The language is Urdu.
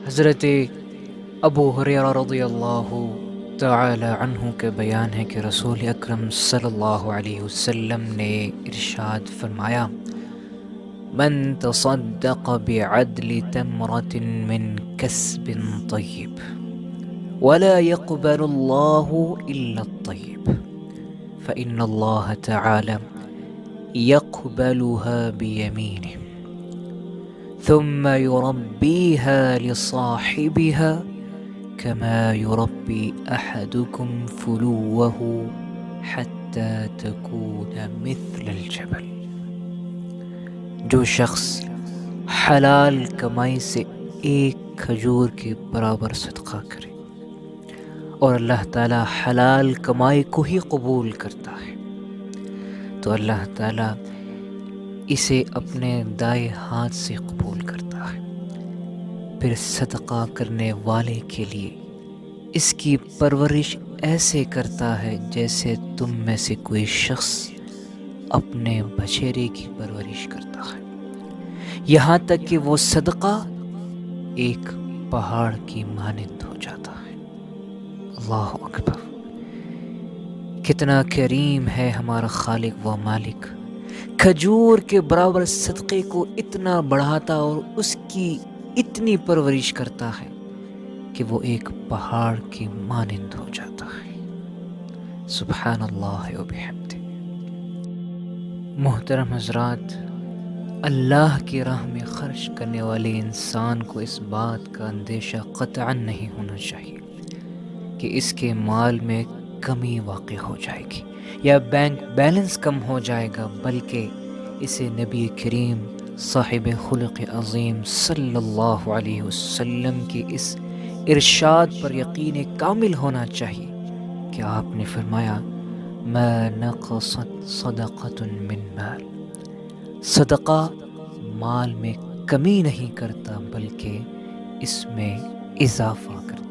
حضرت ابو ہریرہ رضی اللہ تعالی عنہ کے بیان ہے کہ رسول اکرم صلی اللہ علیہ وسلم نے ارشاد فرمایا، من تصدق بعدل تمرة من كسب طيب ولا يقبل الله إلا الطيب فإن الله تعالى يقبلها بيمينه ثم يربيها لصاحبها كما يربي أحدكم فلوه حتى تكون مثل الجبل۔ جو شخص حلال کمائی سے ایک کھجور کے برابر صدقہ کرے اور اللہ تعالیٰ حلال کمائی کو ہی قبول کرتا ہے تو اللہ تعالیٰ اسے اپنے دائیں ہاتھ سے قبول کرتا ہے، پھر صدقہ کرنے والے کے لیے اس کی پرورش ایسے کرتا ہے جیسے تم میں سے کوئی شخص اپنے بچھیرے کی پرورش کرتا ہے، یہاں تک کہ وہ صدقہ ایک پہاڑ کی مانند ہو جاتا ہے۔ اللہ اکبر! کتنا کریم ہے ہمارا خالق و مالک، کھجور کے برابر صدقے کو اتنا بڑھاتا اور اس کی اتنی پرورش کرتا ہے کہ وہ ایک پہاڑ کی مانند ہو جاتا ہے۔ سبحان اللہ و بحمدہ۔ محترم حضرات، اللہ کی راہ میں خرچ کرنے والے انسان کو اس بات کا اندیشہ قطعاً نہیں ہونا چاہیے کہ اس کے مال میں کمی واقع ہو جائے گی یا بینک بیلنس کم ہو جائے گا، بلکہ اسے نبی کریم صاحب خلق عظیم صلی اللہ علیہ وسلم کی اس ارشاد پر یقین کامل ہونا چاہیے کہ آپ نے فرمایا، ما نقصت صدقۃ من مال، صدقہ مال میں کمی نہیں کرتا بلکہ اس میں اضافہ کرتا۔